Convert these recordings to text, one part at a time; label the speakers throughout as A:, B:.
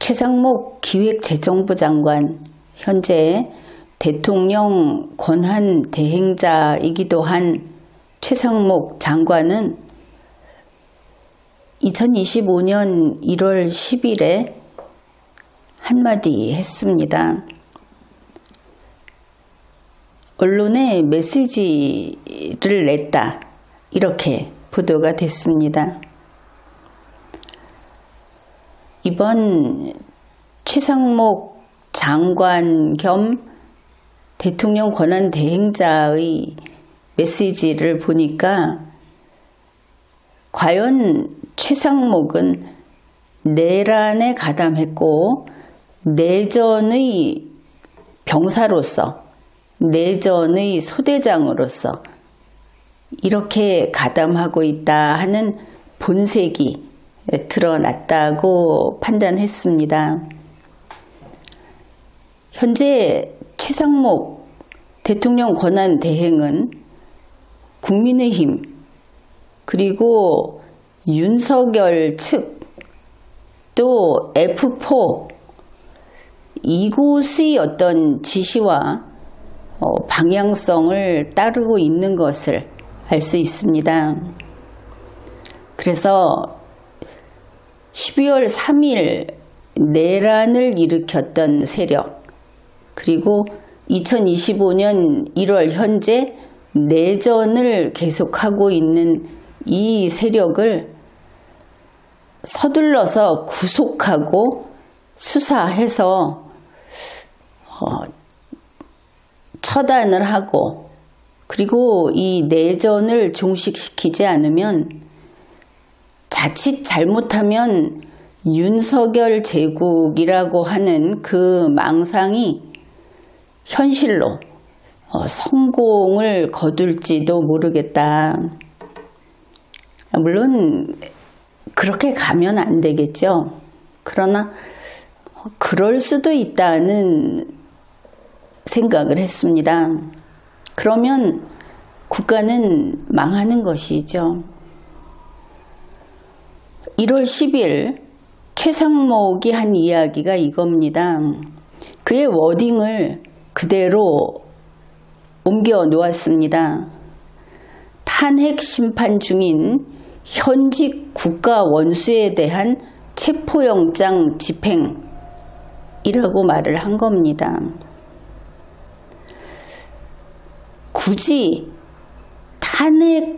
A: 최상목 기획재정부 장관, 현재 대통령 권한 대행자이기도 한 최상목 장관은 2025년 1월 10일에 한마디 했습니다. 언론에 메시지를 냈다, 이렇게 보도가 됐습니다. 이번 최상목 장관 겸 대통령 권한 대행자의 메시지를 보니까 과연 최상목은 내란에 가담했고 내전의 병사로서, 내전의 소대장으로서 이렇게 가담하고 있다 하는 본색이 드러났다고 판단했습니다. 현재 최상목 대통령 권한 대행은 국민의힘 그리고 윤석열 측 또 F4 이곳의 어떤 지시와 방향성을 따르고 있는 것을 알 수 있습니다. 그래서 12월 3일 내란을 일으켰던 세력, 그리고 2025년 1월 현재 내전을 계속하고 있는 이 세력을 서둘러서 구속하고 수사해서 처단을 하고, 그리고 이 내전을 종식시키지 않으면 자칫 잘못하면 윤석열 제국이라고 하는 그 망상이 현실로 성공을 거둘지도 모르겠다. 물론 그렇게 가면 안 되겠죠. 그러나 그럴 수도 있다는 생각을 했습니다. 그러면 국가는 망하는 것이죠. 1월 10일 최상목이 한 이야기가 이겁니다. 그의 워딩을 그대로 옮겨 놓았습니다. 탄핵 심판 중인 현직 국가 원수에 대한 체포영장 집행이라고 말을 한 겁니다. 굳이 탄핵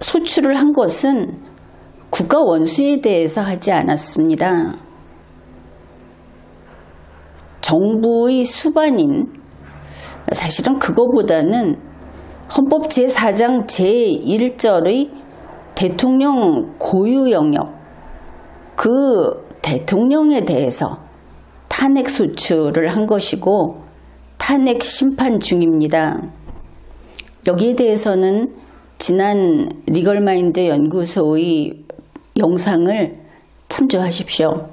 A: 소추를 한 것은 국가 원수에 대해서 하지 않았습니다. 정부의 수반인, 사실은 그거보다는 헌법 제4장 제1절의 대통령 고유 영역, 그 대통령에 대해서 탄핵 소추를 한 것이고 탄핵 심판 중입니다. 여기에 대해서는 지난 리걸마인드 연구소의 영상을 참조하십시오.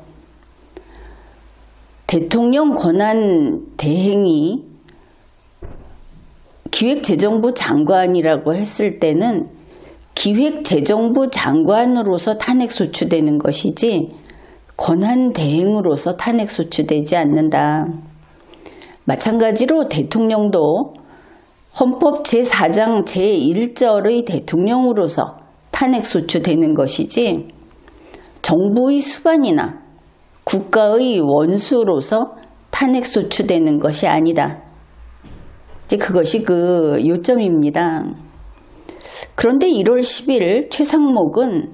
A: 대통령 권한 대행이 기획재정부 장관이라고 했을 때는 기획재정부 장관으로서 탄핵 소추되는 것이지 권한 대행으로서 탄핵 소추되지 않는다. 마찬가지로 대통령도 헌법 제4장 제1절의 대통령으로서 탄핵 소추되는 것이지 정부의 수반이나 국가의 원수로서 탄핵 소추되는 것이 아니다. 이제 그것이 그 요점입니다. 그런데 1월 10일 최상목은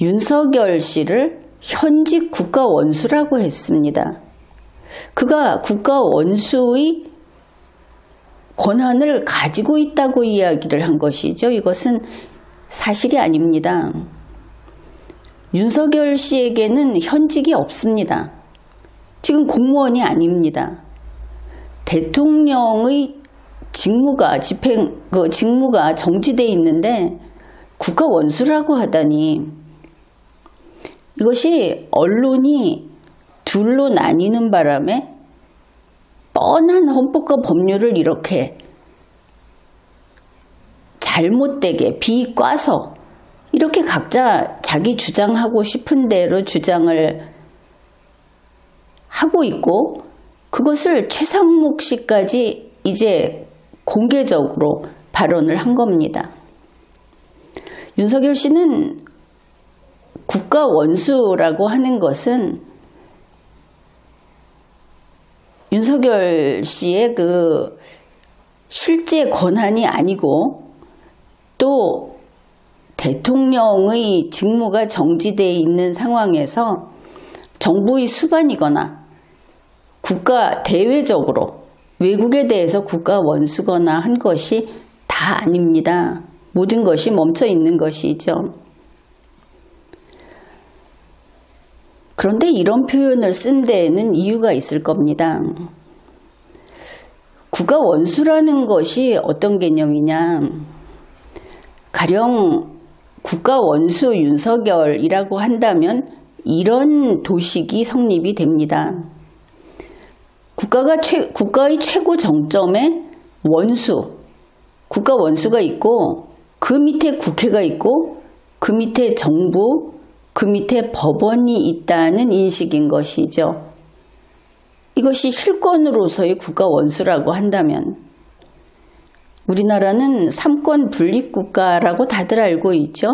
A: 윤석열 씨를 현직 국가 원수라고 했습니다. 그가 국가 원수의 권한을 가지고 있다고 이야기를 한 것이죠. 이것은 사실이 아닙니다. 윤석열 씨에게는 현직이 없습니다. 지금 공무원이 아닙니다. 대통령의 직무가 직무가 정지되어 있는데 국가 원수라고 하다니, 이것이 언론이 둘로 나뉘는 바람에 뻔한 헌법과 법률을 이렇게 잘못되게 비꼬아서 이렇게 각자 자기 주장하고 싶은 대로 주장을 하고 있고 그것을 최상목 씨까지 이제 공개적으로 발언을 한 겁니다. 윤석열 씨는 국가 원수라고 하는 것은 윤석열 씨의 그 실제 권한이 아니고 또 대통령의 직무가 정지되어 있는 상황에서 정부의 수반이거나 국가 대외적으로 외국에 대해서 국가 원수거나 한 것이 다 아닙니다. 모든 것이 멈춰 있는 것이죠. 그런데 이런 표현을 쓴 데에는 이유가 있을 겁니다. 국가 원수라는 것이 어떤 개념이냐. 가령 국가 원수 윤석열이라고 한다면 이런 도식이 성립이 됩니다. 국가의 최고 정점에 원수, 국가 원수가 있고 그 밑에 국회가 있고 그 밑에 정부, 그 밑에 법원이 있다는 인식인 것이죠. 이것이 실권으로서의 국가 원수라고 한다면 우리나라는 삼권 분립국가라고 다들 알고 있죠.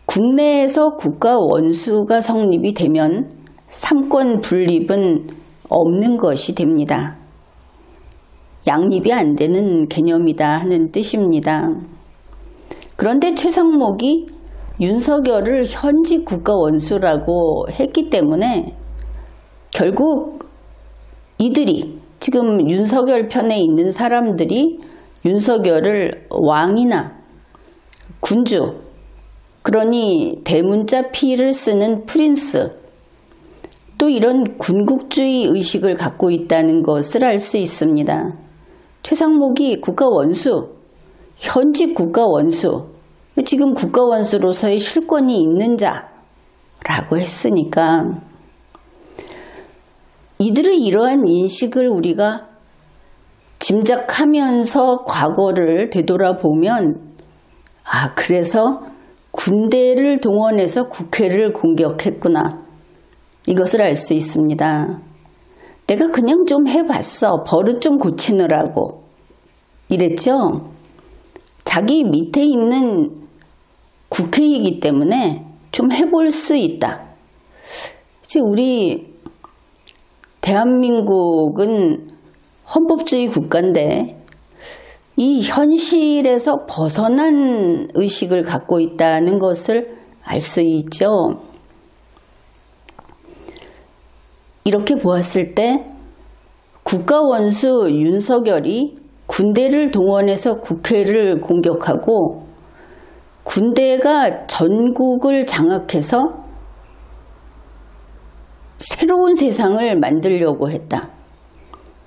A: 국내에서 국가 원수가 성립이 되면 삼권 분립은 없는 것이 됩니다. 양립이 안 되는 개념이다 하는 뜻입니다. 그런데 최상목이 윤석열을 현직 국가 원수라고 했기 때문에 결국 이들이 지금 윤석열 편에 있는 사람들이 윤석열을 왕이나 군주, 그러니 대문자 피를 쓰는 프린스, 또 이런 군국주의 의식을 갖고 있다는 것을 알 수 있습니다. 최상목이 국가 원수, 현직 국가 원수, 지금 국가 원수로서의 실권이 있는 자라고 했으니까 이들의 이러한 인식을 우리가 짐작하면서 과거를 되돌아보면 그래서 군대를 동원해서 국회를 공격했구나. 이것을 알 수 있습니다. 내가 그냥 좀 해봤어. 버릇 좀 고치느라고. 이랬죠? 자기 밑에 있는 국회이기 때문에 좀 해볼 수 있다. 이제 우리 대한민국은 헌법주의 국가인데 이 현실에서 벗어난 의식을 갖고 있다는 것을 알 수 있죠. 이렇게 보았을 때 국가원수 윤석열이 군대를 동원해서 국회를 공격하고 군대가 전국을 장악해서 새로운 세상을 만들려고 했다.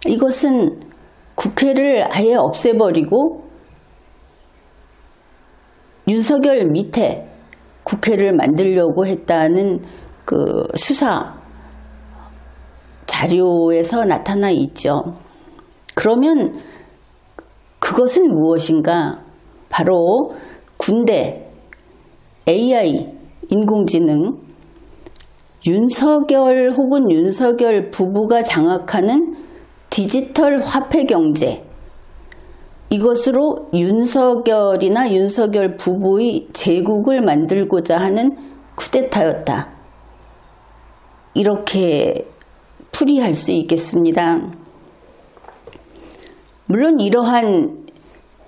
A: 이것은 국회를 아예 없애버리고 윤석열 밑에 국회를 만들려고 했다는 그 수사 자료에서 나타나 있죠. 그러면 그것은 무엇인가? 바로 군대, AI, 인공지능, 윤석열 혹은 윤석열 부부가 장악하는 디지털 화폐 경제, 이것으로 윤석열이나 윤석열 부부의 제국을 만들고자 하는 쿠데타였다. 이렇게 풀이할 수 있겠습니다. 물론 이러한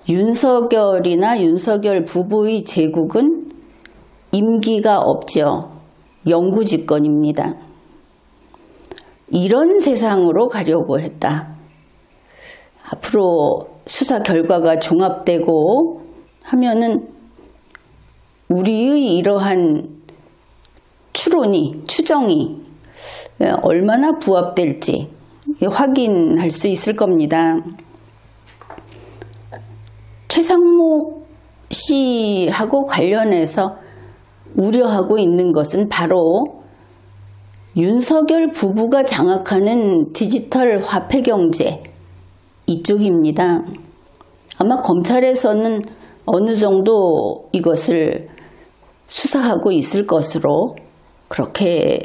A: 윤석열이나 윤석열 부부의 제국은 임기가 없죠. 영구집권입니다. 이런 세상으로 가려고 했다. 앞으로 수사 결과가 종합되고 하면은 우리의 이러한 추정이 얼마나 부합될지 확인할 수 있을 겁니다. 최상목 씨하고 관련해서 우려하고 있는 것은 바로 윤석열 부부가 장악하는 디지털 화폐 경제 이쪽입니다. 아마 검찰에서는 어느 정도 이것을 수사하고 있을 것으로 그렇게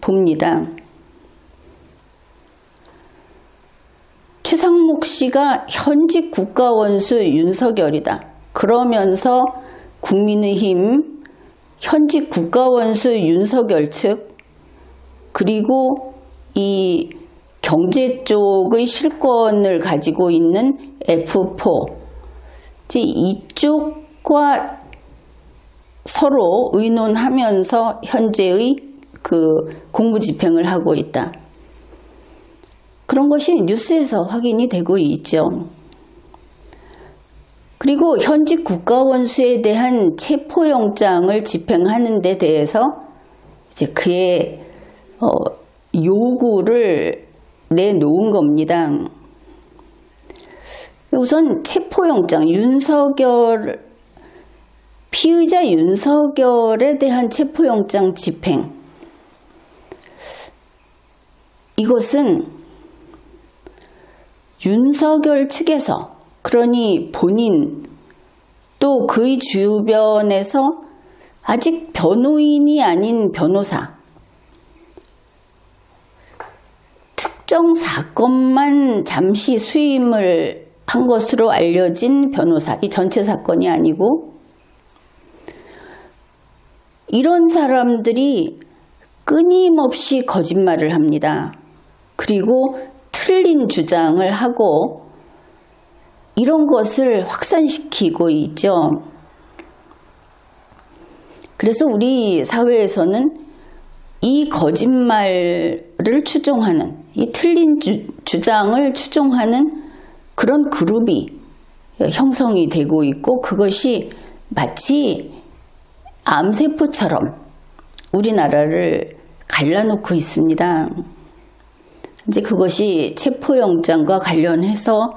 A: 봅니다. 최상목 씨가 현직 국가원수 윤석열이다. 그러면서 국민의힘 현직 국가원수 윤석열 측 그리고 이 경제 쪽의 실권을 가지고 있는 F4 이쪽과 서로 의논하면서 현재의 그 공무집행을 하고 있다. 그런 것이 뉴스에서 확인이 되고 있죠. 그리고 현직 국가원수에 대한 체포영장을 집행하는 데 대해서 이제 그의 요구를 내놓은 겁니다. 우선 체포영장, 피의자 윤석열에 대한 체포영장 집행. 이것은 윤석열 측에서, 그러니 본인 또 그의 주변에서 아직 변호인이 아닌 변호사, 특정 사건만 잠시 수임을 한 것으로 알려진 변호사, 이 전체 사건이 아니고, 이런 사람들이 끊임없이 거짓말을 합니다. 그리고 틀린 주장을 하고 이런 것을 확산시키고 있죠. 그래서 우리 사회에서는 이 거짓말을 추종하는, 이 틀린 주장을 추종하는 그런 그룹이 형성이 되고 있고, 그것이 마치 암세포처럼 우리나라를 갈라놓고 있습니다. 이제 그것이 체포영장과 관련해서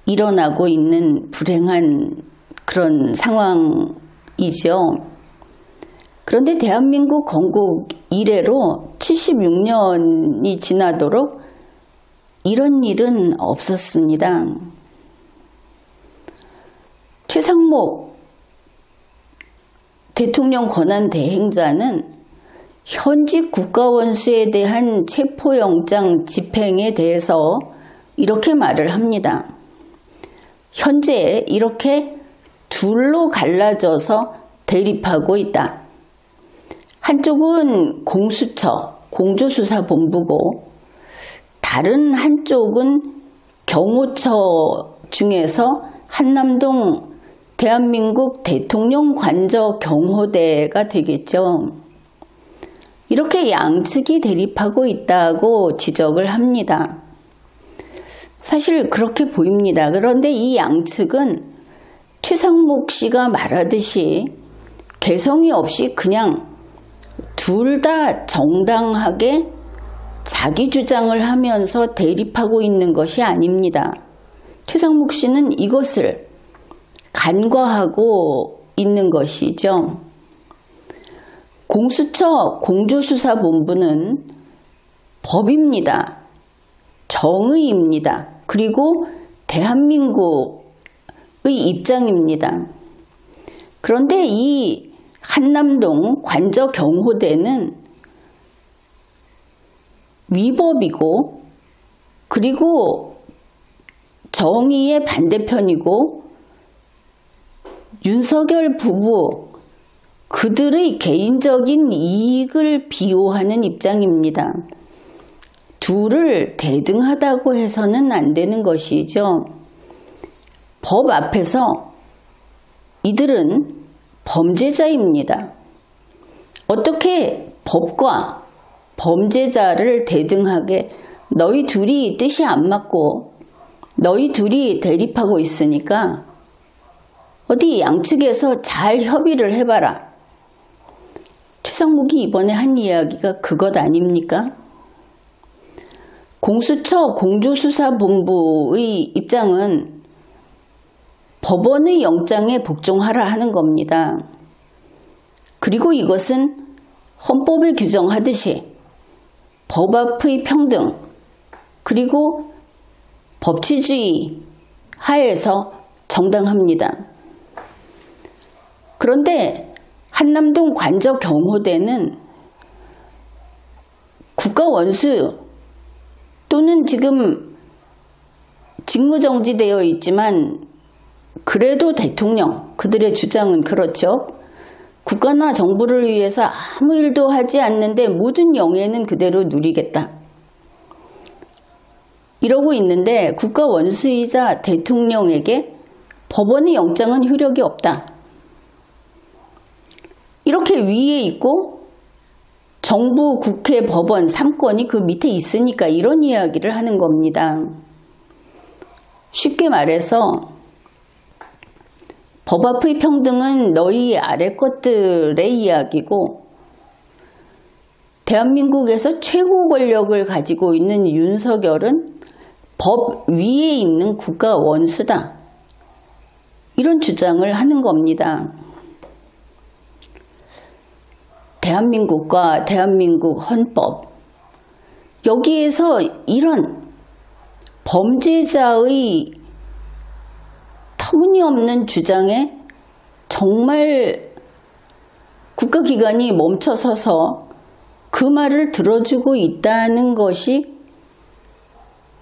A: 일어나고 있는 불행한 그런 상황이죠. 그런데 대한민국 건국 이래로 76년이 지나도록 이런 일은 없었습니다. 최상목 대통령 권한 대행자는 현직 국가원수에 대한 체포영장 집행에 대해서 이렇게 말을 합니다. 현재 이렇게 둘로 갈라져서 대립하고 있다. 한쪽은 공수처, 공조수사본부고 다른 한쪽은 경호처 중에서 한남동 대한민국 대통령 관저 경호대가 되겠죠. 이렇게 양측이 대립하고 있다고 지적을 합니다. 사실 그렇게 보입니다. 그런데 이 양측은 최상목 씨가 말하듯이 개성이 없이 그냥 둘 다 정당하게 자기 주장을 하면서 대립하고 있는 것이 아닙니다. 최상목 씨는 이것을 간과하고 있는 것이죠. 공수처 공조수사본부는 법입니다. 정의입니다. 그리고 대한민국의 입장입니다. 그런데 이 한남동 관저 경호대는 위법이고, 그리고 정의의 반대편이고, 윤석열 부부 그들의 개인적인 이익을 비호하는 입장입니다. 둘을 대등하다고 해서는 안 되는 것이죠. 법 앞에서 이들은 범죄자입니다. 어떻게 법과 범죄자를 대등하게, 너희 둘이 뜻이 안 맞고 너희 둘이 대립하고 있으니까 어디 양측에서 잘 협의를 해봐라. 최상목이 이번에 한 이야기가 그것 아닙니까? 공수처 공조수사본부의 입장은 법원의 영장에 복종하라 하는 겁니다. 그리고 이것은 헌법에 규정하듯이 법 앞의 평등, 그리고 법치주의 하에서 정당합니다. 그런데 한남동 관저 경호대는 국가 원수 또는 지금 직무정지되어 있지만 그래도 대통령, 그들의 주장은 그렇죠. 국가나 정부를 위해서 아무 일도 하지 않는데 모든 영예는 그대로 누리겠다. 이러고 있는데 국가 원수이자 대통령에게 법원의 영장은 효력이 없다. 이렇게 위에 있고 정부, 국회, 법원 3권이 그 밑에 있으니까 이런 이야기를 하는 겁니다. 쉽게 말해서 법 앞의 평등은 너희 아래 것들의 이야기고 대한민국에서 최고 권력을 가지고 있는 윤석열은 법 위에 있는 국가 원수다. 이런 주장을 하는 겁니다. 대한민국과 대한민국 헌법, 여기에서 이런 범죄자의 터무니없는 주장에 정말 국가기관이 멈춰서서 그 말을 들어주고 있다는 것이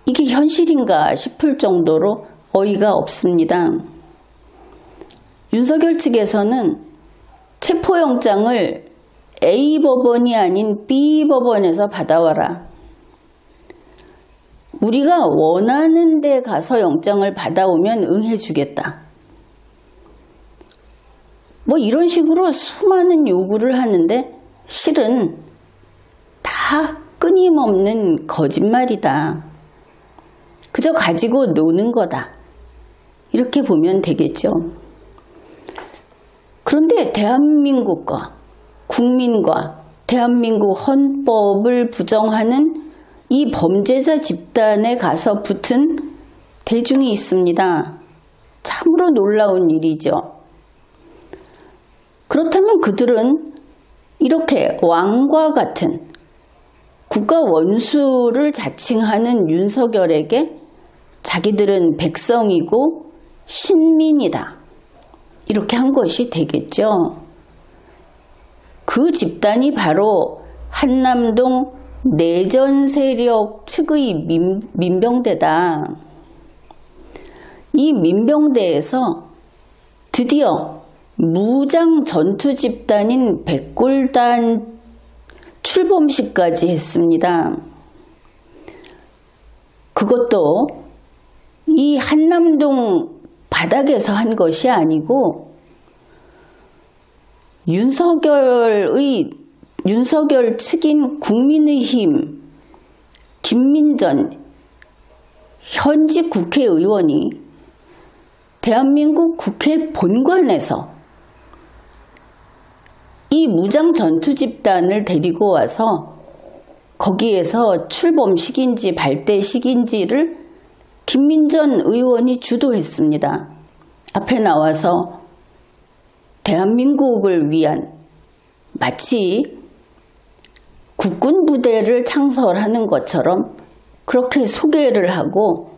A: 이게 현실인가 싶을 정도로 어이가 없습니다. 윤석열 측에서는 체포영장을 A 법원이 아닌 B 법원에서 받아와라. 우리가 원하는 데 가서 영장을 받아오면 응해주겠다. 뭐 이런 식으로 수많은 요구를 하는데 실은 다 끊임없는 거짓말이다. 그저 가지고 노는 거다. 이렇게 보면 되겠죠. 그런데 대한민국과 국민과 대한민국 헌법을 부정하는 이 범죄자 집단에 가서 붙은 대중이 있습니다. 참으로 놀라운 일이죠. 그렇다면 그들은 이렇게 왕과 같은 국가 원수를 자칭하는 윤석열에게 자기들은 백성이고 신민이다. 이렇게 한 것이 되겠죠. 그 집단이 바로 한남동 내전 세력 측의 민병대다. 이 민병대에서 드디어 무장 전투 집단인 백골단 출범식까지 했습니다. 그것도 이 한남동 바닥에서 한 것이 아니고 윤석열 측인 국민의힘 김민전 현직 국회의원이 대한민국 국회 본관에서 이 무장 전투 집단을 데리고 와서 거기에서 출범식인지 발대식인지를 김민전 의원이 주도했습니다. 앞에 나와서 대한민국을 위한 마치 국군 부대를 창설하는 것처럼 그렇게 소개를 하고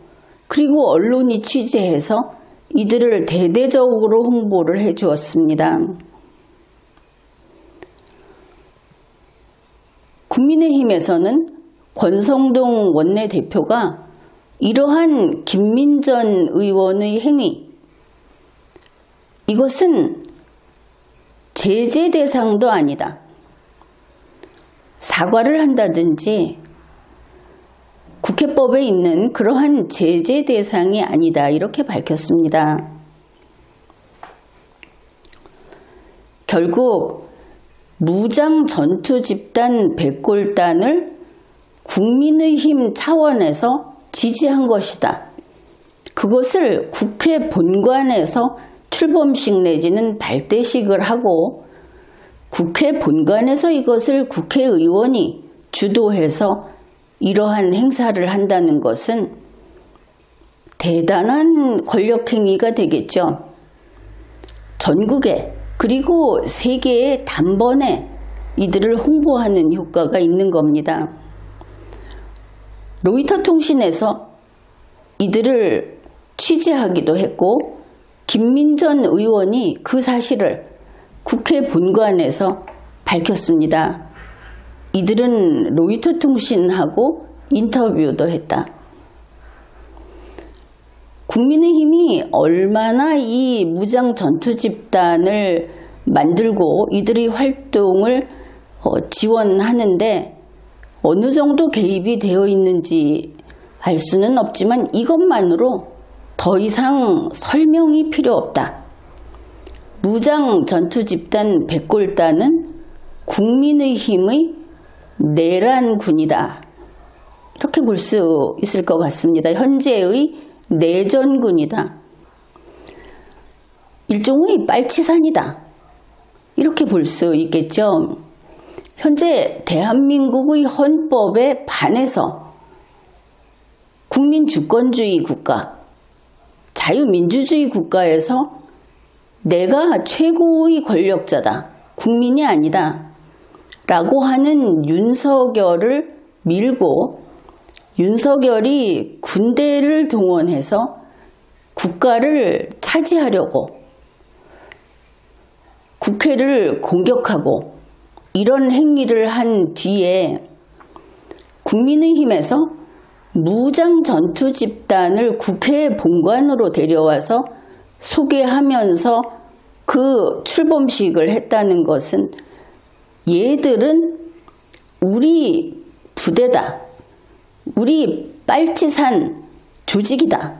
A: 그리고 언론이 취재해서 이들을 대대적으로 홍보를 해 주었습니다. 국민의힘에서는 권성동 원내대표가 이러한 김민전 의원의 행위, 이것은 제재 대상도 아니다. 사과를 한다든지 국회법에 있는 그러한 제재 대상이 아니다. 이렇게 밝혔습니다. 결국 무장 전투 집단 백골단을 국민의힘 차원에서 지지한 것이다. 그것을 국회 본관에서 출범식 내지는 발대식을 하고 국회 본관에서 이것을 국회의원이 주도해서 이러한 행사를 한다는 것은 대단한 권력행위가 되겠죠. 전국에 그리고 세계에 단번에 이들을 홍보하는 효과가 있는 겁니다. 로이터 통신에서 이들을 취재하기도 했고 김민전 의원이 그 사실을 국회 본관에서 밝혔습니다. 이들은 로이터 통신하고 인터뷰도 했다. 국민의힘이 얼마나 이 무장 전투 집단을 만들고 이들의 활동을 지원하는데 어느 정도 개입이 되어 있는지 알 수는 없지만 이것만으로 더 이상 설명이 필요 없다. 무장 전투 집단 백골단은 국민의힘의 내란군이다. 이렇게 볼 수 있을 것 같습니다. 현재의 내전군이다. 일종의 빨치산이다. 이렇게 볼 수 있겠죠. 현재 대한민국의 헌법에 반해서 국민주권주의 국가, 자유민주주의 국가에서 내가 최고의 권력자다. 국민이 아니다. 라고 하는 윤석열을 밀고 윤석열이 군대를 동원해서 국가를 차지하려고 국회를 공격하고 이런 행위를 한 뒤에 국민의힘에서 무장 전투 집단을 국회 본관으로 데려와서 소개하면서 그 출범식을 했다는 것은 얘들은 우리 부대다. 우리 빨치산 조직이다.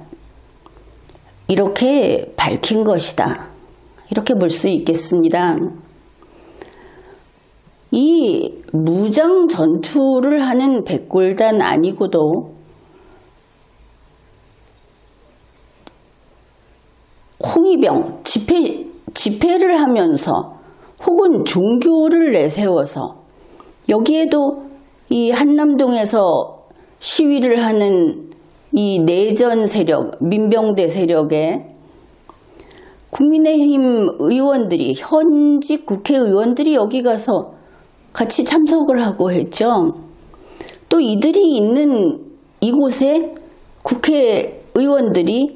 A: 이렇게 밝힌 것이다. 이렇게 볼 수 있겠습니다. 이 무장 전투를 하는 백골단 아니고도 홍위병 집회를 하면서 혹은 종교를 내세워서 여기에도 이 한남동에서 시위를 하는 이 내전 세력, 민병대 세력에 국민의힘 의원들이, 현직 국회의원들이 여기 가서 같이 참석을 하고 했죠. 또 이들이 있는 이곳에 국회의원들이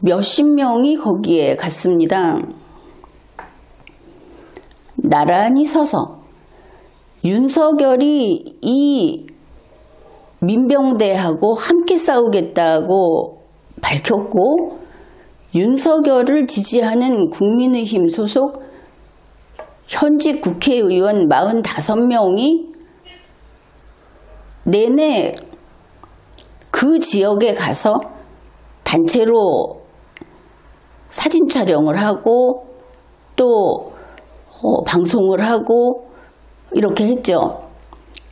A: 몇십 명이 거기에 갔습니다. 나란히 서서 윤석열이 이 민병대하고 함께 싸우겠다고 밝혔고 윤석열을 지지하는 국민의힘 소속 현직 국회의원 45명이 내내 그 지역에 가서 단체로 사진 촬영을 하고 또 방송을 하고 이렇게 했죠.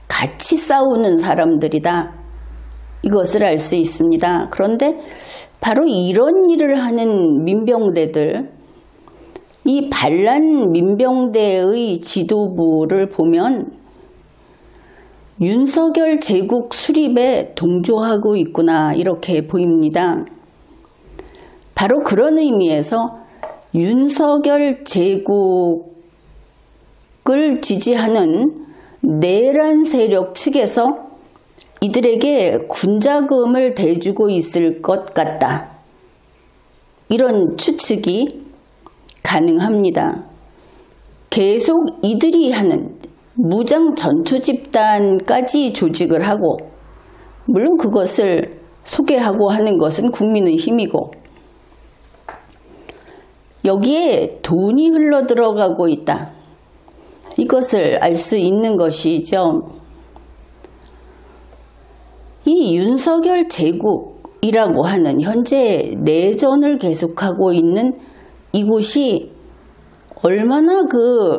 A: 같이 싸우는 사람들이다. 이것을 알 수 있습니다. 그런데 바로 이런 일을 하는 민병대들, 이 반란 민병대의 지도부를 보면 윤석열 제국 수립에 동조하고 있구나 이렇게 보입니다. 바로 그런 의미에서 윤석열 제국을 지지하는 내란 세력 측에서 이들에게 군자금을 대주고 있을 것 같다. 이런 추측이 가능합니다. 계속 이들이 하는 무장 전투 집단까지 조직을 하고 물론 그것을 소개하고 하는 것은 국민의힘이고 여기에 돈이 흘러 들어가고 있다. 이것을 알 수 있는 것이죠. 이 윤석열 제국이라고 하는 현재 내전을 계속하고 있는 이곳이 얼마나 그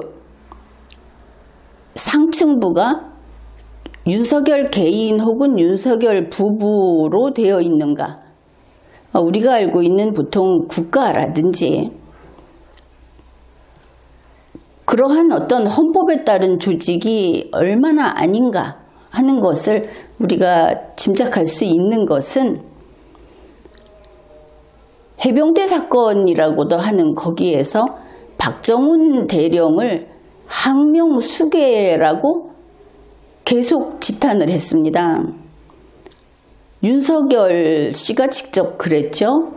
A: 상층부가 윤석열 개인 혹은 윤석열 부부로 되어 있는가. 우리가 알고 있는 보통 국가라든지 그러한 어떤 헌법에 따른 조직이 얼마나 아닌가 하는 것을 우리가 짐작할 수 있는 것은 해병대 사건이라고도 하는 거기에서 박정훈 대령을 항명수괴라고 계속 지탄을 했습니다. 윤석열 씨가 직접 그랬죠.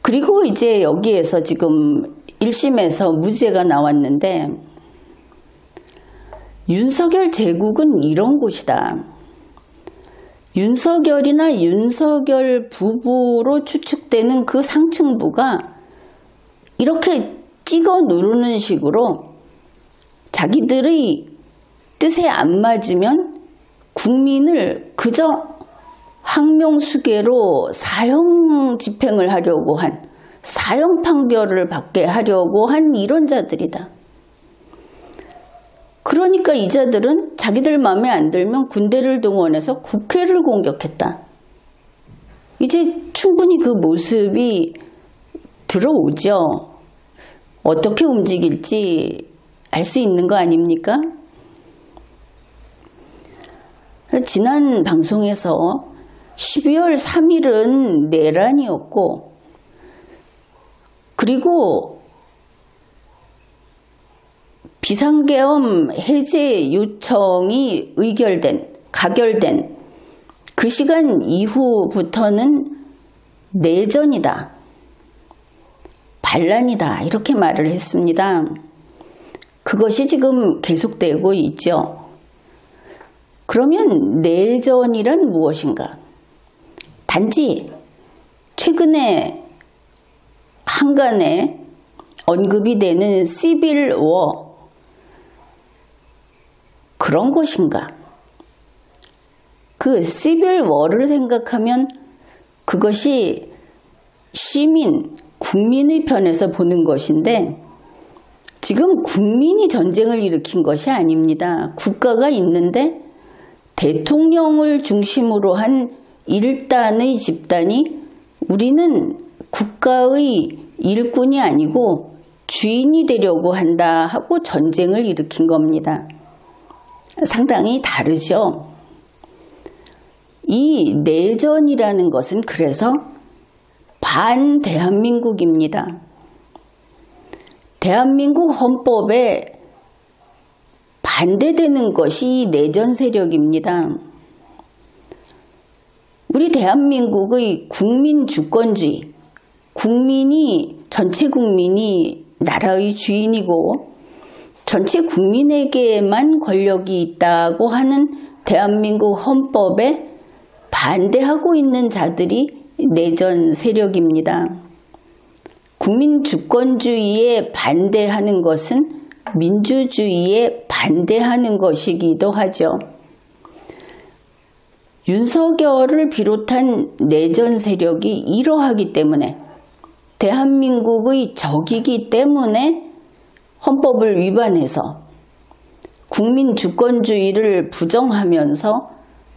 A: 그리고 이제 여기에서 지금 1심에서 무죄가 나왔는데 윤석열 제국은 이런 곳이다. 윤석열이나 윤석열 부부로 추측되는 그 상층부가 이렇게 찍어 누르는 식으로 자기들의 뜻에 안 맞으면 국민을 그저 항명수계로 사형 집행을 하려고 한, 사형 판결을 받게 하려고 한 이런 자들이다. 그러니까 이 자들은 자기들 마음에 안 들면 군대를 동원해서 국회를 공격했다. 이제 충분히 그 모습이 들어오죠. 어떻게 움직일지 알 수 있는 거 아닙니까? 지난 방송에서 12월 3일은 내란이었고, 그리고 비상계엄 해제 요청이 가결된 그 시간 이후부터는 내전이다, 반란이다, 이렇게 말을 했습니다. 그것이 지금 계속되고 있죠. 그러면 내전이란 무엇인가? 단지 최근에 한간에 언급이 되는 시빌 워, 그런 것인가? 그 시빌 워를 생각하면 그것이 시민, 국민의 편에서 보는 것인데, 지금 국민이 전쟁을 일으킨 것이 아닙니다. 국가가 있는데 대통령을 중심으로 한 일단의 집단이 우리는 국가의 일꾼이 아니고 주인이 되려고 한다 하고 전쟁을 일으킨 겁니다. 상당히 다르죠. 이 내전이라는 것은 그래서 반대한민국입니다. 대한민국 헌법에 반대되는 것이 내전 세력입니다. 우리 대한민국의 국민 주권주의, 전체 국민이 나라의 주인이고 전체 국민에게만 권력이 있다고 하는 대한민국 헌법에 반대하고 있는 자들이 내전 세력입니다. 국민 주권주의에 반대하는 것은 민주주의에 반대하는 것이기도 하죠. 윤석열을 비롯한 내전 세력이 이러하기 때문에, 대한민국의 적이기 때문에 헌법을 위반해서 국민 주권주의를 부정하면서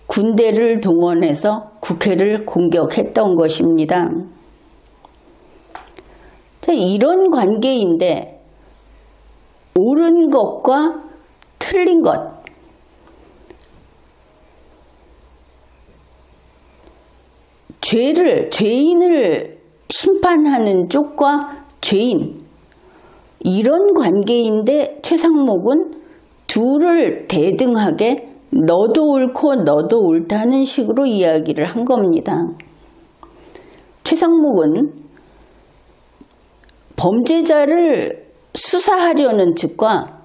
A: 군대를 동원해서 국회를 공격했던 것입니다. 자, 이런 관계인데 옳은 것과 틀린 것, 죄인을 심판하는 쪽과 죄인, 이런 관계인데 최상목은 둘을 대등하게 너도 옳고 너도 옳다는 식으로 이야기를 한 겁니다. 최상목은 범죄자를 수사하려는 측과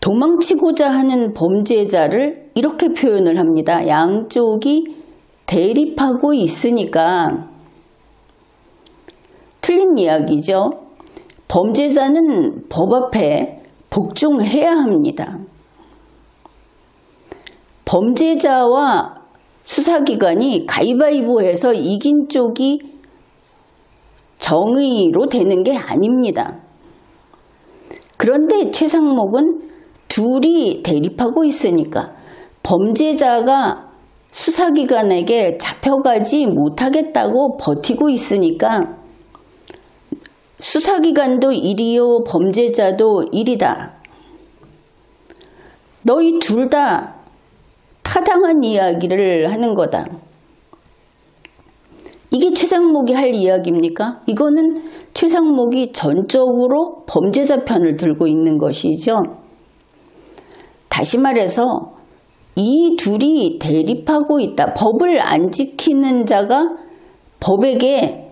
A: 도망치고자 하는 범죄자를 이렇게 표현을 합니다. 양쪽이 대립하고 있으니까 틀린 이야기죠. 범죄자는 법 앞에 복종해야 합니다. 범죄자와 수사기관이 가위바위보해서 이긴 쪽이 정의로 되는 게 아닙니다. 그런데 최상목은 둘이 대립하고 있으니까 범죄자가 수사기관에게 잡혀가지 못하겠다고 버티고 있으니까 수사기관도 일이요 범죄자도 일이다. 너희 둘 다 타당한 이야기를 하는 거다. 이게 최상목이 할 이야기입니까? 이거는 최상목이 전적으로 범죄자 편을 들고 있는 것이죠. 다시 말해서 이 둘이 대립하고 있다. 법을 안 지키는 자가 법에게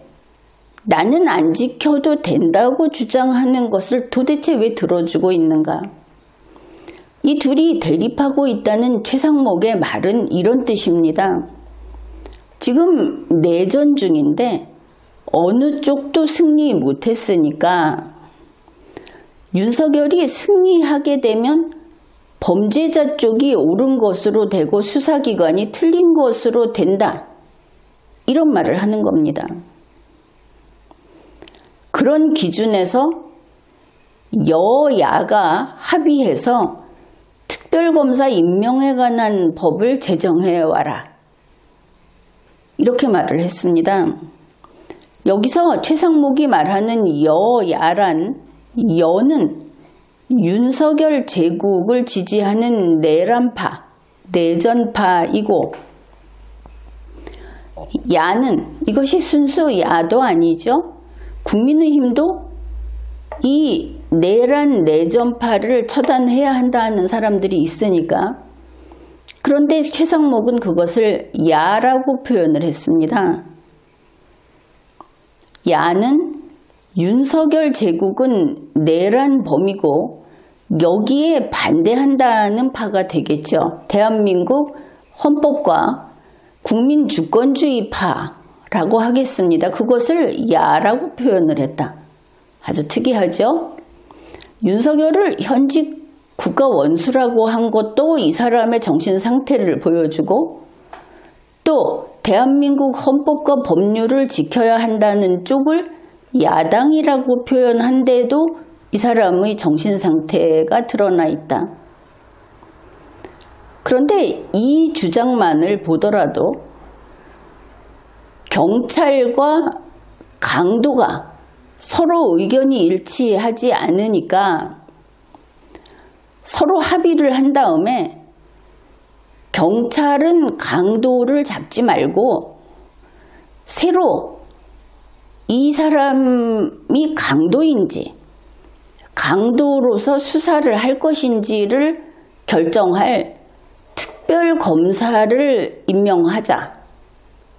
A: 나는 안 지켜도 된다고 주장하는 것을 도대체 왜 들어주고 있는가? 이 둘이 대립하고 있다는 최상목의 말은 이런 뜻입니다. 지금 내전 중인데 어느 쪽도 승리 못했으니까 윤석열이 승리하게 되면 범죄자 쪽이 옳은 것으로 되고 수사기관이 틀린 것으로 된다. 이런 말을 하는 겁니다. 그런 기준에서 여야가 합의해서 특별검사 임명에 관한 법을 제정해와라. 이렇게 말을 했습니다. 여기서 최상목이 말하는 여야란 여는 윤석열 제국을 지지하는 내란파, 내전파이고 야는 이것이 순수 야도 아니죠. 국민의힘도 이 내란 내전파를 처단해야 한다는 사람들이 있으니까. 그런데 최상목은 그것을 야라고 표현을 했습니다. 야는 윤석열 제국은 내란 범이고 여기에 반대한다는 파가 되겠죠. 대한민국 헌법과 국민주권주의파라고 하겠습니다. 그것을 야라고 표현을 했다. 아주 특이하죠. 윤석열을 현직 국가원수라고 한 것도 이 사람의 정신 상태를 보여주고 또 대한민국 헌법과 법률을 지켜야 한다는 쪽을 야당이라고 표현한데도 이 사람의 정신 상태가 드러나 있다. 그런데 이 주장만을 보더라도 경찰과 강도가 서로 의견이 일치하지 않으니까 서로 합의를 한 다음에 경찰은 강도를 잡지 말고 새로 이 사람이 강도인지 강도로서 수사를 할 것인지를 결정할 특별검사를 임명하자.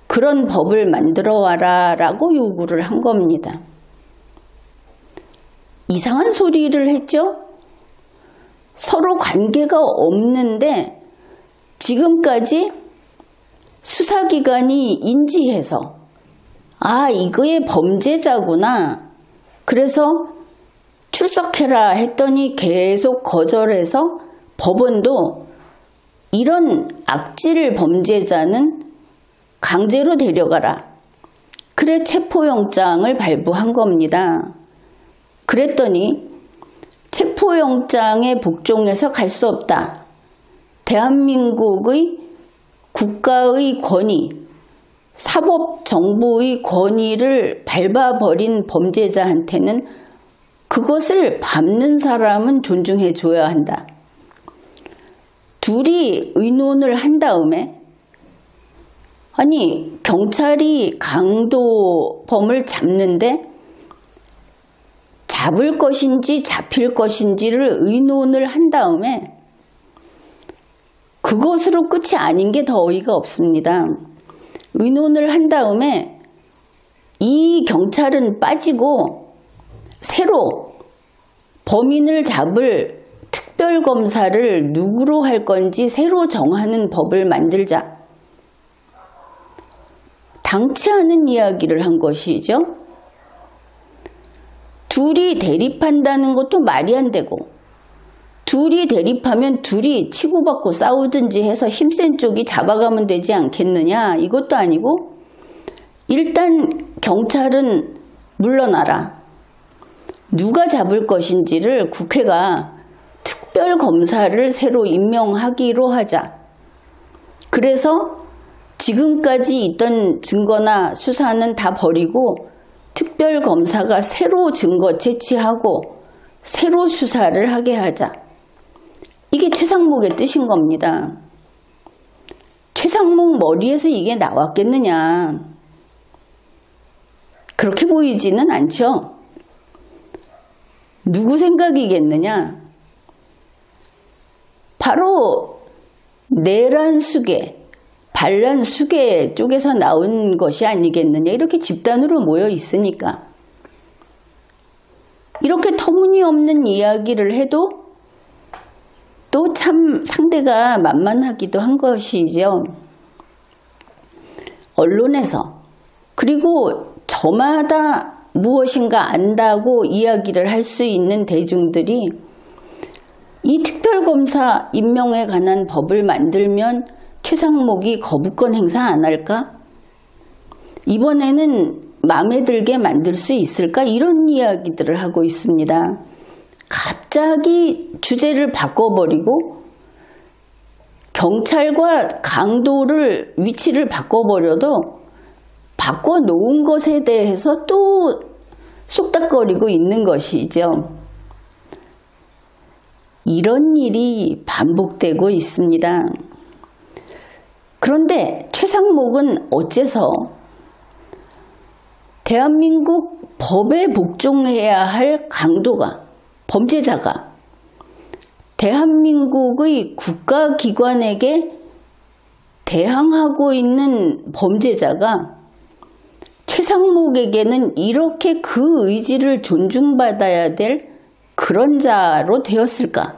A: 그런 법을 만들어 와라 라고 요구를 한 겁니다. 이상한 소리를 했죠? 서로 관계가 없는데 지금까지 수사기관이 인지해서 아, 이거의 범죄자구나. 그래서 출석해라 했더니 계속 거절해서 법원도 이런 악질 범죄자는 강제로 데려가라. 그래 체포영장을 발부한 겁니다. 그랬더니 체포영장에 복종해서 갈 수 없다. 대한민국의 국가의 권위, 사법 정부의 권위를 밟아버린 범죄자한테는 그것을 밟는 사람은 존중해 줘야 한다. 둘이 의논을 한 다음에 아니 경찰이 강도범을 잡는데 잡을 것인지 잡힐 것인지를 의논을 한 다음에 그것으로 끝이 아닌 게 더 어이가 없습니다. 의논을 한 다음에 이 경찰은 빠지고 새로 범인을 잡을 특별검사를 누구로 할 건지 새로 정하는 법을 만들자. 당치 않은 이야기를 한 것이죠. 둘이 대립한다는 것도 말이 안 되고 둘이 대립하면 둘이 치고받고 싸우든지 해서 힘센 쪽이 잡아가면 되지 않겠느냐. 이것도 아니고 일단 경찰은 물러나라. 누가 잡을 것인지를 국회가 특별검사를 새로 임명하기로 하자. 그래서 지금까지 있던 증거나 수사는 다 버리고 특별검사가 새로 증거 채취하고 새로 수사를 하게 하자. 이게 최상목의 뜻인 겁니다. 최상목 머리에서 이게 나왔겠느냐. 그렇게 보이지는 않죠. 누구 생각이겠느냐. 바로 내란 수계, 반란 수계 쪽에서 나온 것이 아니겠느냐. 이렇게 집단으로 모여 있으니까. 이렇게 터무니없는 이야기를 해도 또 또 참 상대가 만만하기도 한 것이죠. 언론에서 그리고 저마다 무엇인가 안다고 이야기를 할 수 있는 대중들이 이 특별검사 임명에 관한 법을 만들면 최상목이 거부권 행사 안 할까? 이번에는 마음에 들게 만들 수 있을까? 이런 이야기들을 하고 있습니다. 갑자기 주제를 바꿔버리고 경찰과 강도를 위치를 바꿔버려도 바꿔놓은 것에 대해서 또 쏙닥거리고 있는 것이죠. 이런 일이 반복되고 있습니다. 그런데 최상목은 어째서 대한민국 법에 복종해야 할 강도가, 범죄자가 대한민국의 국가기관에게 대항하고 있는 범죄자가 최상목에게는 이렇게 그 의지를 존중받아야 될 그런 자로 되었을까?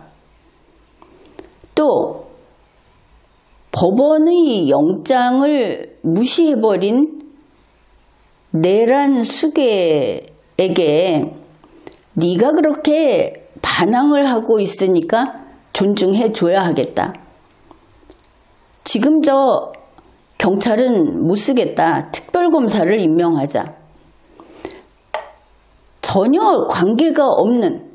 A: 또 법원의 영장을 무시해버린 내란 수괴에게 네가 그렇게 반항을 하고 있으니까 존중해 줘야 하겠다. 지금 저 경찰은 못 쓰겠다. 특별검사를 임명하자. 전혀 관계가 없는,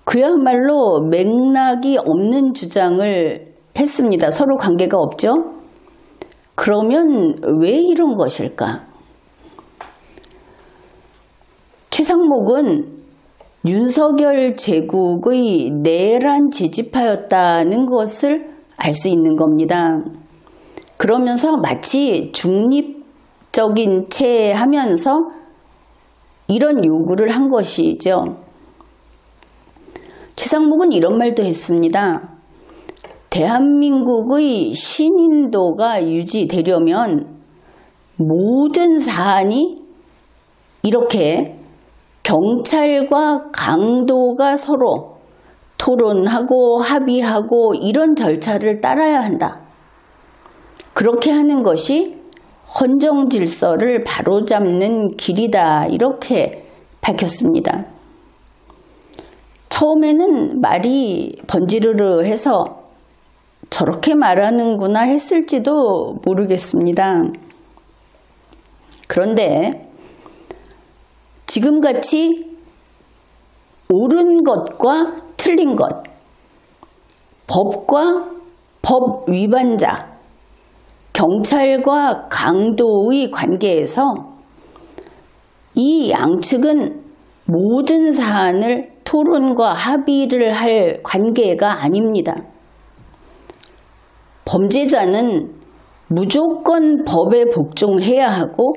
A: 그야말로 맥락이 없는 주장을 했습니다. 서로 관계가 없죠? 그러면 왜 이런 것일까? 최상목은 윤석열 제국의 내란 지지파였다는 것을 알 수 있는 겁니다. 그러면서 마치 중립적인 채 하면서 이런 요구를 한 것이죠. 최상목은 이런 말도 했습니다. 대한민국의 신인도가 유지되려면 모든 사안이 이렇게 경찰과 강도가 서로 토론하고 합의하고 이런 절차를 따라야 한다. 그렇게 하는 것이 헌정 질서를 바로잡는 길이다. 이렇게 밝혔습니다. 처음에는 말이 번지르르 해서 저렇게 말하는구나 했을지도 모르겠습니다. 그런데 지금같이 옳은 것과 틀린 것, 법과 법 위반자, 경찰과 강도의 관계에서 이 양측은 모든 사안을 토론과 합의를 할 관계가 아닙니다. 범죄자는 무조건 법에 복종해야 하고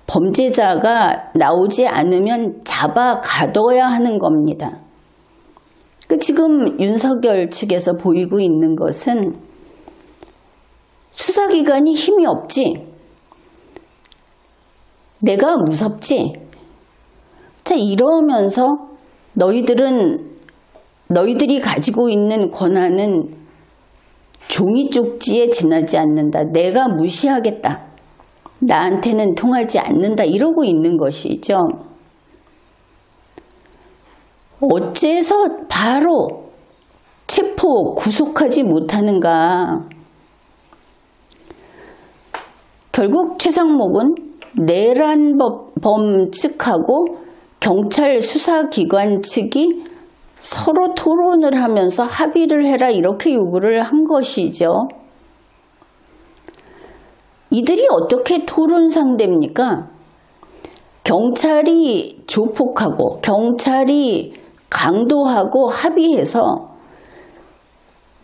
A: 범죄자가 나오지 않으면 잡아 가둬야 하는 겁니다. 지금 윤석열 측에서 보이고 있는 것은 수사기관이 힘이 없지, 내가 무섭지, 자 이러면서 너희들이 가지고 있는 권한은 종이 쪽지에 지나지 않는다. 내가 무시하겠다. 나한테는 통하지 않는다. 이러고 있는 것이죠. 어째서 바로 체포, 구속하지 못하는가? 결국 최상목은 내란범 측하고 경찰 수사기관 측이 서로 토론을 하면서 합의를 해라 이렇게 요구를 한 것이죠. 이들이 어떻게 토론 상대입니까? 경찰이 조폭하고 경찰이 강도하고 합의해서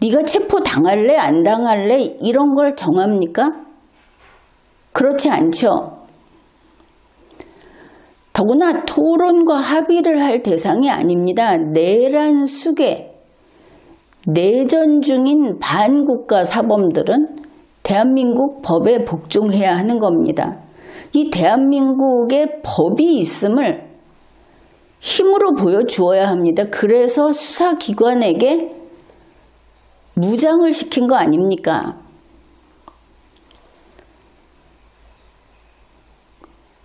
A: 네가 체포 당할래 안 당할래 이런 걸 정합니까? 그렇지 않죠. 더구나 토론과 합의를 할 대상이 아닙니다. 내란 수괴, 내전 중인 반국가 사범들은 대한민국 법에 복종해야 하는 겁니다. 이 대한민국에 법이 있음을 힘으로 보여주어야 합니다. 그래서 수사기관에게 무장을 시킨 거 아닙니까?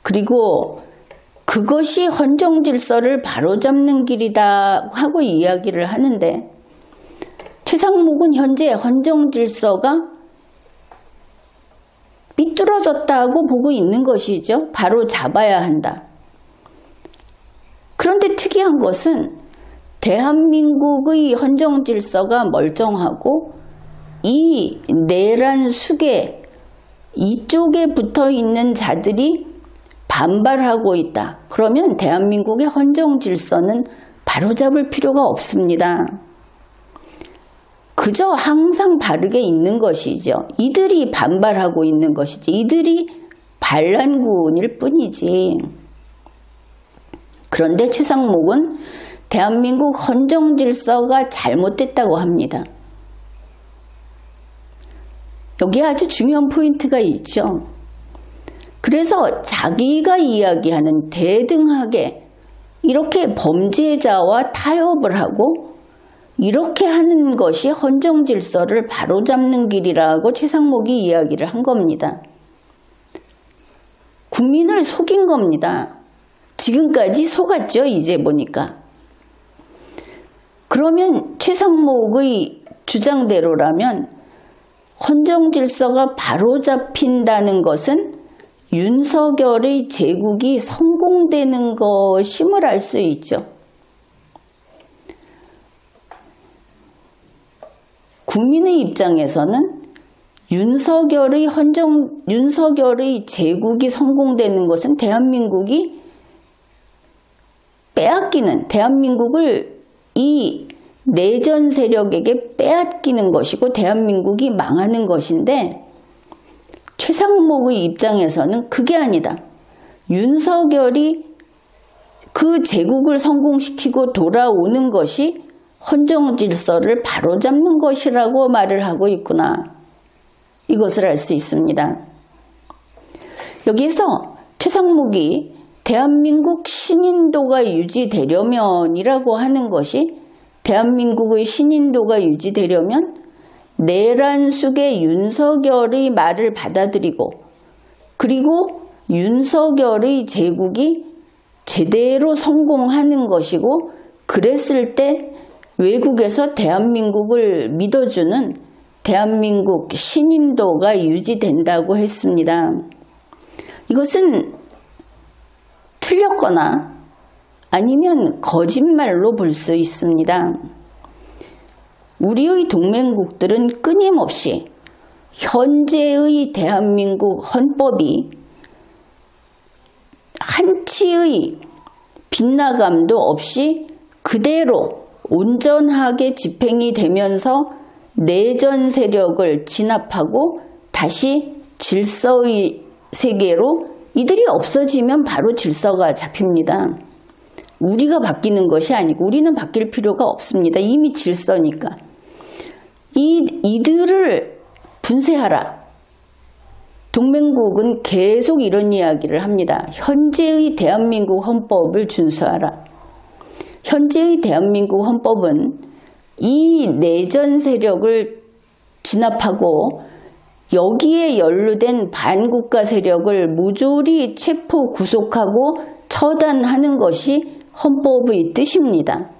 A: 그리고 그것이 헌정질서를 바로잡는 길이다 하고 이야기를 하는데 최상목은 현재 헌정질서가 삐뚤어졌다고 보고 있는 것이죠. 바로 잡아야 한다. 그런데 특이한 것은 대한민국의 헌정질서가 멀쩡하고 이 내란 수계 이쪽에 붙어있는 자들이 반발하고 있다. 그러면 대한민국의 헌정질서는 바로잡을 필요가 없습니다. 그저 항상 바르게 있는 것이죠. 이들이 반발하고 있는 것이지. 이들이 반란군일 뿐이지. 그런데 최상목은 대한민국 헌정질서가 잘못됐다고 합니다. 여기에 아주 중요한 포인트가 있죠. 그래서 자기가 이야기하는 대등하게 이렇게 범죄자와 타협을 하고 이렇게 하는 것이 헌정질서를 바로잡는 길이라고 최상목이 이야기를 한 겁니다. 국민을 속인 겁니다. 지금까지 속았죠, 이제 보니까. 그러면 최상목의 주장대로라면 헌정질서가 바로잡힌다는 것은 윤석열의 제국이 성공되는 것임을 알 수 있죠. 국민의 입장에서는 윤석열의 제국이 성공되는 것은 대한민국이 빼앗기는, 대한민국을 이 내전 세력에게 빼앗기는 것이고 대한민국이 망하는 것인데 최상목의 입장에서는 그게 아니다. 윤석열이 그 제국을 성공시키고 돌아오는 것이 헌정질서를 바로잡는 것이라고 말을 하고 있구나. 이것을 알 수 있습니다. 여기에서 최상목이 대한민국 신인도가 유지되려면이라고 하는 것이 대한민국의 신인도가 유지되려면 내란 속에 윤석열의 말을 받아들이고 그리고 윤석열의 제국이 제대로 성공하는 것이고 그랬을 때 외국에서 대한민국을 믿어주는 대한민국 신인도가 유지된다고 했습니다. 이것은 틀렸거나 아니면 거짓말로 볼 수 있습니다. 우리의 동맹국들은 끊임없이 현재의 대한민국 헌법이 한치의 빗나감도 없이 그대로 온전하게 집행이 되면서 내전 세력을 진압하고 다시 질서의 세계로 이들이 없어지면 바로 질서가 잡힙니다. 우리가 바뀌는 것이 아니고 우리는 바뀔 필요가 없습니다. 이미 질서니까. 이들을 분쇄하라. 동맹국은 계속 이런 이야기를 합니다. 현재의 대한민국 헌법을 준수하라. 현재의 대한민국 헌법은 이 내전 세력을 진압하고 여기에 연루된 반국가 세력을 모조리 체포 구속하고 처단하는 것이 헌법의 뜻입니다.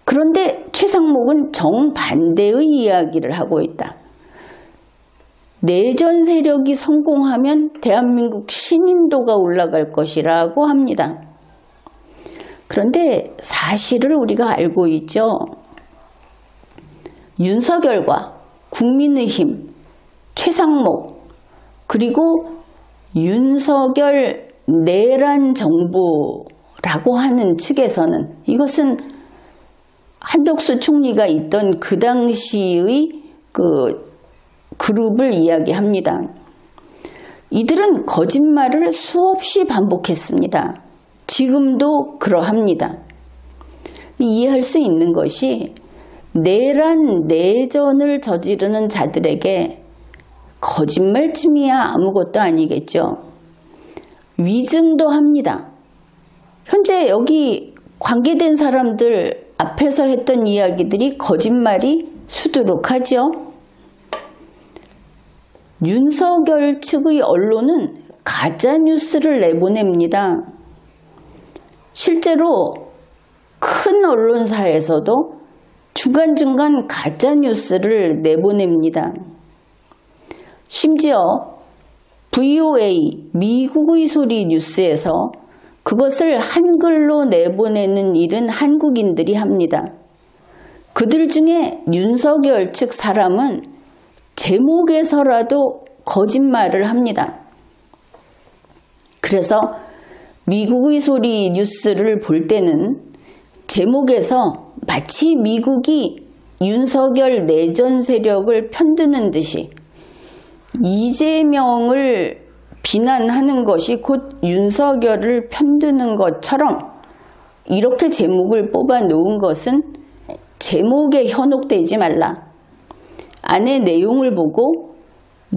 A: 그런데 최상목은 정반대의 이야기를 하고 있다. 내전 세력이 성공하면 대한민국 신인도가 올라갈 것이라고 합니다. 그런데 사실을 우리가 알고 있죠. 윤석열과 국민의힘, 최상목, 그리고 윤석열 내란 정부라고 하는 측에서는 이것은 한덕수 총리가 있던 그 당시의 그룹을 이야기합니다. 이들은 거짓말을 수없이 반복했습니다. 지금도 그러합니다. 이해할 수 있는 것이 내전을 저지르는 자들에게 거짓말쯤이야 아무것도 아니겠죠. 위증도 합니다. 현재 여기 관계된 사람들 앞에서 했던 이야기들이 거짓말이 수두룩하죠. 윤석열 측의 언론은 가짜뉴스를 내보냅니다. 실제로 큰 언론사에서도 중간중간 가짜뉴스를 내보냅니다. 심지어 VOA 미국의 소리 뉴스에서 그것을 한글로 내보내는 일은 한국인들이 합니다. 그들 중에 윤석열 측 사람은 제목에서라도 거짓말을 합니다. 그래서 미국의 소리 뉴스를 볼 때는 제목에서 마치 미국이 윤석열 내전 세력을 편드는 듯이 이재명을 비난하는 것이 곧 윤석열을 편드는 것처럼 이렇게 제목을 뽑아 놓은 것은 제목에 현혹되지 말라. 안에 내용을 보고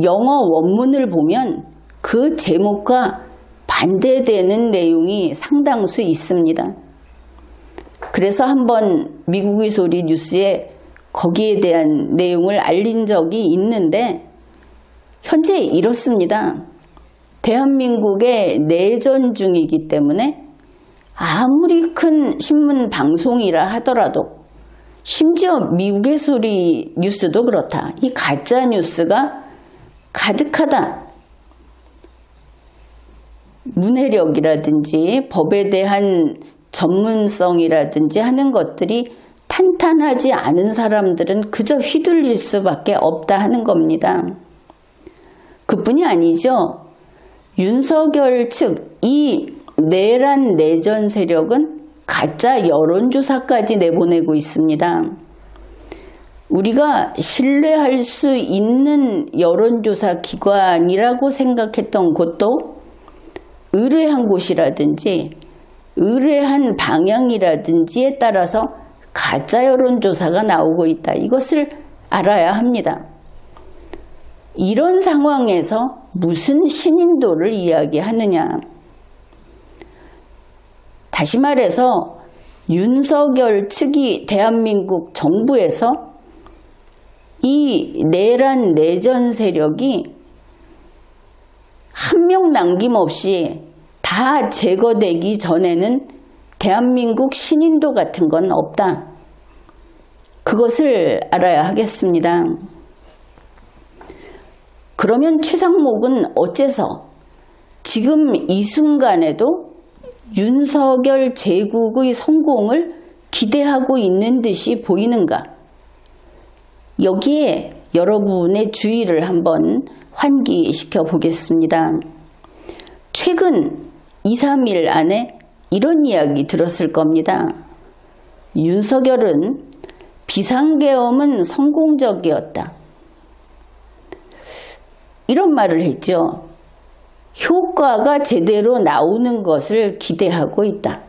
A: 영어 원문을 보면 그 제목과 반대되는 내용이 상당수 있습니다. 그래서 한번 미국의 소리 뉴스에 거기에 대한 내용을 알린 적이 있는데 현재 이렇습니다. 대한민국의 내전 중이기 때문에 아무리 큰 신문 방송이라 하더라도 심지어 미국의 소리 뉴스도 그렇다. 이 가짜 뉴스가 가득하다. 문해력이라든지 법에 대한 전문성이라든지 하는 것들이 탄탄하지 않은 사람들은 그저 휘둘릴 수밖에 없다 하는 겁니다. 그뿐이 아니죠. 윤석열 측 이 내란 내전 세력은 가짜 여론조사까지 내보내고 있습니다. 우리가 신뢰할 수 있는 여론조사 기관이라고 생각했던 곳도 의뢰한 곳이라든지 의뢰한 방향이라든지에 따라서 가짜 여론조사가 나오고 있다. 이것을 알아야 합니다. 이런 상황에서 무슨 신인도를 이야기하느냐. 다시 말해서 윤석열 측이 대한민국 정부에서 이 내란 내전 세력이 한 명 남김없이 다 제거되기 전에는 대한민국 신인도 같은 건 없다. 그것을 알아야 하겠습니다. 그러면 최상목은 어째서 지금 이 순간에도 윤석열 제국의 성공을 기대하고 있는 듯이 보이는가? 여기에 여러분의 주의를 한번 환기시켜 보겠습니다. 최근 2, 3일 안에 이런 이야기 들었을 겁니다. 윤석열은 비상계엄은 성공적이었다. 이런 말을 했죠. 효과가 제대로 나오는 것을 기대하고 있다.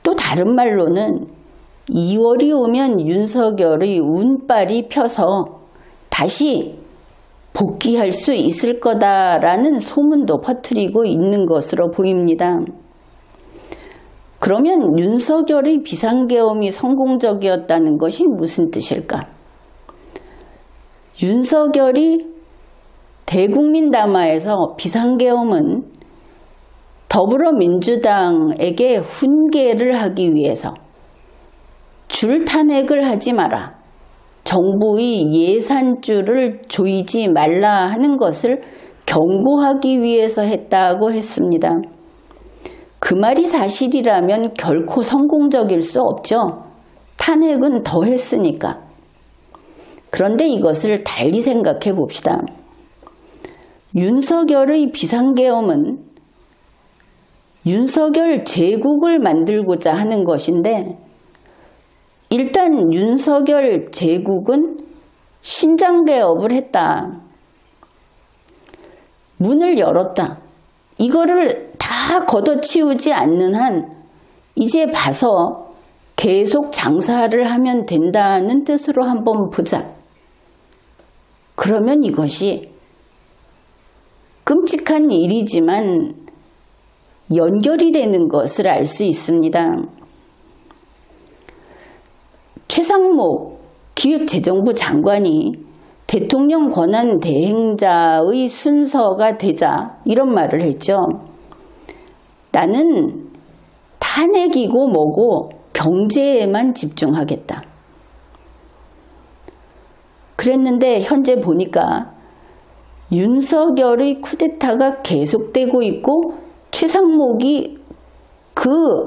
A: 또 다른 말로는 2월이 오면 윤석열의 운빨이 펴서 다시 복귀할 수 있을 거다라는 소문도 퍼뜨리고 있는 것으로 보입니다. 그러면 윤석열의 비상계엄이 성공적이었다는 것이 무슨 뜻일까? 윤석열이 대국민 담화에서 비상계엄은 더불어민주당에게 훈계를 하기 위해서 줄 탄핵을 하지 마라. 정부의 예산줄을 조이지 말라 하는 것을 경고하기 위해서 했다고 했습니다. 그 말이 사실이라면 결코 성공적일 수 없죠. 탄핵은 더 했으니까. 그런데 이것을 달리 생각해 봅시다. 윤석열의 비상계엄은 윤석열 제국을 만들고자 하는 것인데 일단 윤석열 제국은 신장개업을 했다. 문을 열었다. 이거를 다 걷어치우지 않는 한 이제 봐서 계속 장사를 하면 된다는 뜻으로 한번 보자. 그러면 이것이 끔찍한 일이지만 연결이 되는 것을 알 수 있습니다. 최상목 기획재정부 장관이 대통령 권한 대행자의 순서가 되자 이런 말을 했죠. 나는 탄핵이고 뭐고 경제에만 집중하겠다. 그랬는데 현재 보니까 윤석열의 쿠데타가 계속되고 있고 최상목이 그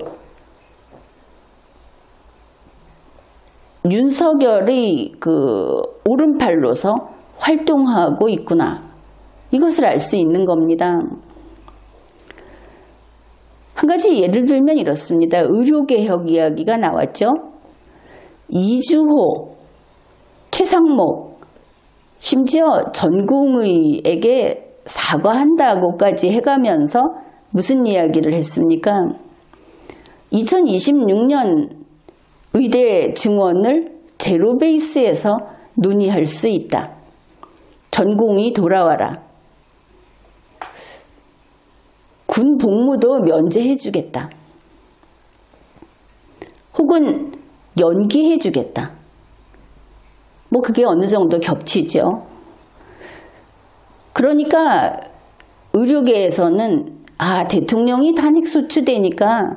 A: 윤석열의 그 오른팔로서 활동하고 있구나. 이것을 알 수 있는 겁니다. 한 가지 예를 들면 이렇습니다. 의료개혁 이야기가 나왔죠. 이주호, 최상목, 심지어 전공의에게 사과한다고까지 해가면서 무슨 이야기를 했습니까? 2026년 의대 증원을 제로 베이스에서 논의할 수 있다. 전공의 돌아와라. 군 복무도 면제해 주겠다. 혹은 연기해 주겠다. 뭐 그게 어느 정도 겹치죠. 그러니까 의료계에서는 대통령이 탄핵 소추되니까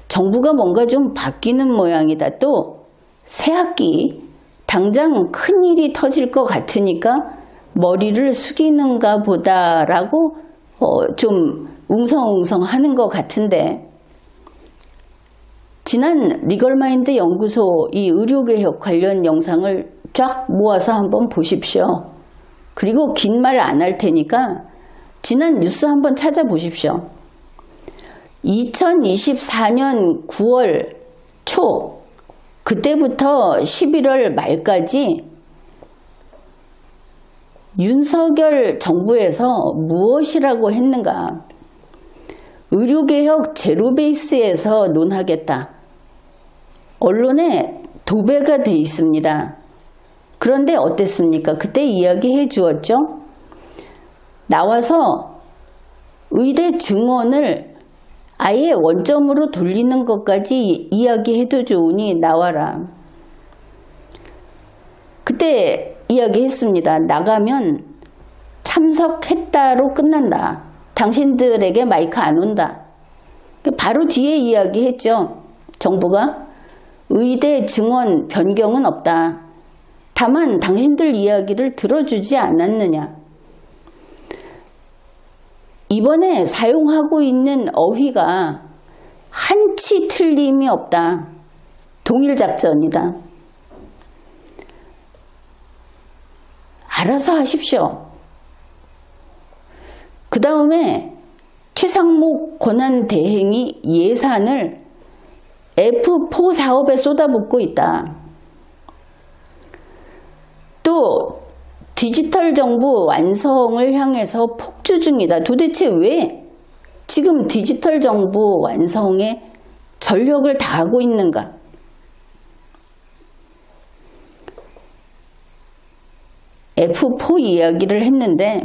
A: 정부가 뭔가 좀 바뀌는 모양이다. 또 새학기 당장 큰일이 터질 것 같으니까 머리를 숙이는가 보다라고 좀 웅성웅성 하는 것 같은데, 지난 리걸마인드 연구소 이 의료개혁 관련 영상을 쫙 모아서 한번 보십시오. 그리고 긴 말 안 할 테니까 지난 뉴스 한번 찾아보십시오. 2024년 9월 초, 그때부터 11월 말까지 윤석열 정부에서 무엇이라고 했는가? 의료개혁 제로베이스에서 논하겠다. 언론에 도배가 돼 있습니다. 그런데 어땠습니까? 그때 이야기해 주었죠. 나와서 의대 증원을 아예 원점으로 돌리는 것까지 이야기해도 좋으니 나와라. 그때 이야기했습니다. 나가면 참석했다로 끝난다. 당신들에게 마이크 안 온다. 바로 뒤에 이야기했죠. 정부가 의대 증원 변경은 없다. 다만 당신들 이야기를 들어주지 않았느냐. 이번에 사용하고 있는 어휘가 한치 틀림이 없다. 동일 작전이다. 알아서 하십시오. 그 다음에 최상목 권한대행이 예산을 F4 사업에 쏟아붓고 있다. 또 디지털 정부 완성을 향해서 폭주 중이다. 도대체 왜 지금 디지털 정부 완성에 전력을 다하고 있는가? F4 이야기를 했는데,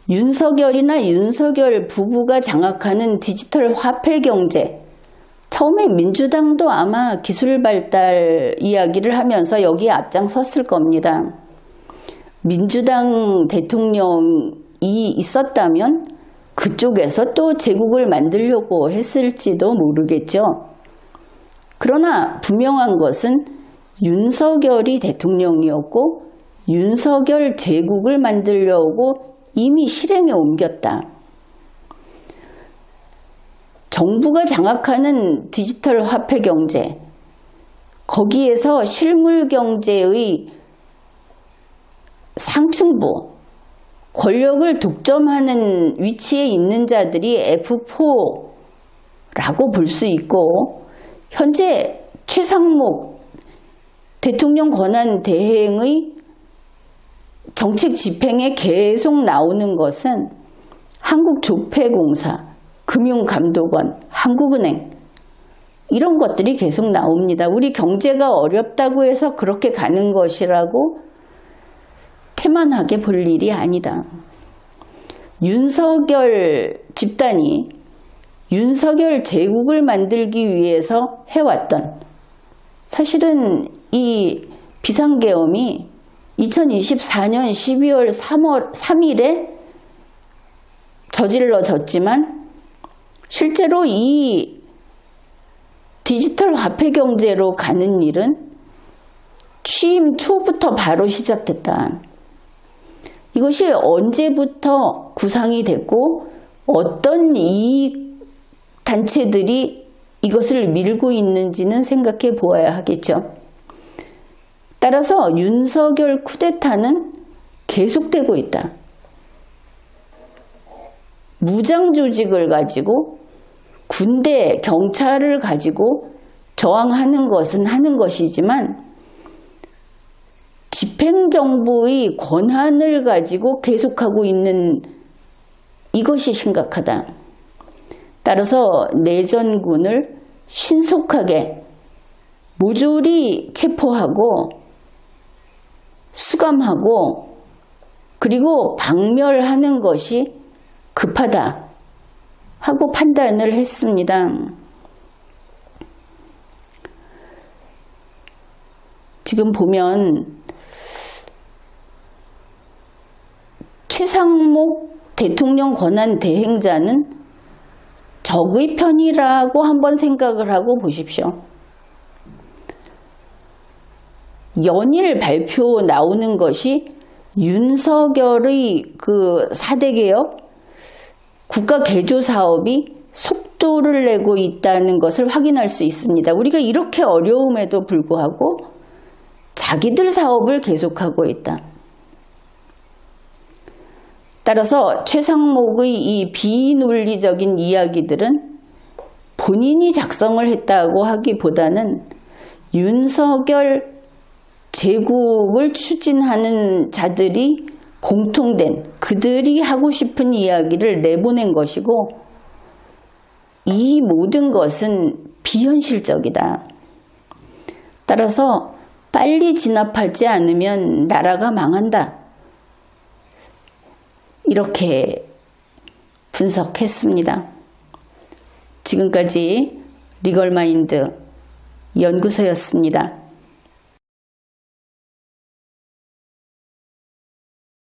A: 윤석열이나 윤석열 부부가 장악하는 디지털 화폐 경제, 처음에 민주당도 아마 기술 발달 이야기를 하면서 여기에 앞장섰을 겁니다. 민주당 대통령이 있었다면 그쪽에서 또 제국을 만들려고 했을지도 모르겠죠. 그러나 분명한 것은 윤석열이 대통령이었고 윤석열 제국을 만들려고 이미 실행에 옮겼다. 정부가 장악하는 디지털 화폐 경제, 거기에서 실물 경제의 상층부, 권력을 독점하는 위치에 있는 자들이 F4라고 볼 수 있고, 현재 최상목 대통령 권한 대행의 정책 집행에 계속 나오는 것은 한국조폐공사, 금융감독원, 한국은행, 이런 것들이 계속 나옵니다. 우리 경제가 어렵다고 해서 그렇게 가는 것이라고 태만하게 볼 일이 아니다. 윤석열 집단이 윤석열 제국을 만들기 위해서 해왔던, 사실은 이 비상계엄이 2024년 12월 3일에 저질러졌지만 실제로 이 디지털 화폐 경제로 가는 일은 취임 초부터 바로 시작됐다. 이것이 언제부터 구상이 됐고 어떤 이익 단체들이 이것을 밀고 있는지는 생각해 보아야 하겠죠. 따라서 윤석열 쿠데타는 계속되고 있다. 무장 조직을 가지고 군대, 경찰을 가지고 저항하는 것은 하는 것이지만 집행정부의 권한을 가지고 계속하고 있는 이것이 심각하다. 따라서 내전군을 신속하게 모조리 체포하고 수감하고 그리고 박멸하는 것이 급하다 하고 판단을 했습니다. 지금 보면 최상목 대통령 권한 대행자는 적의 편이라고 한번 생각을 하고 보십시오. 연일 발표 나오는 것이 윤석열의 그 4대 개혁 국가 개조 사업이 속도를 내고 있다는 것을 확인할 수 있습니다. 우리가 이렇게 어려움에도 불구하고 자기들 사업을 계속하고 있다. 따라서 최상목의 이 비논리적인 이야기들은 본인이 작성을 했다고 하기보다는 윤석열 제국을 추진하는 자들이 공통된 그들이 하고 싶은 이야기를 내보낸 것이고 이 모든 것은 비현실적이다. 따라서 빨리 진압하지 않으면 나라가 망한다. 이렇게 분석했습니다. 지금까지 리걸마인드 연구소였습니다.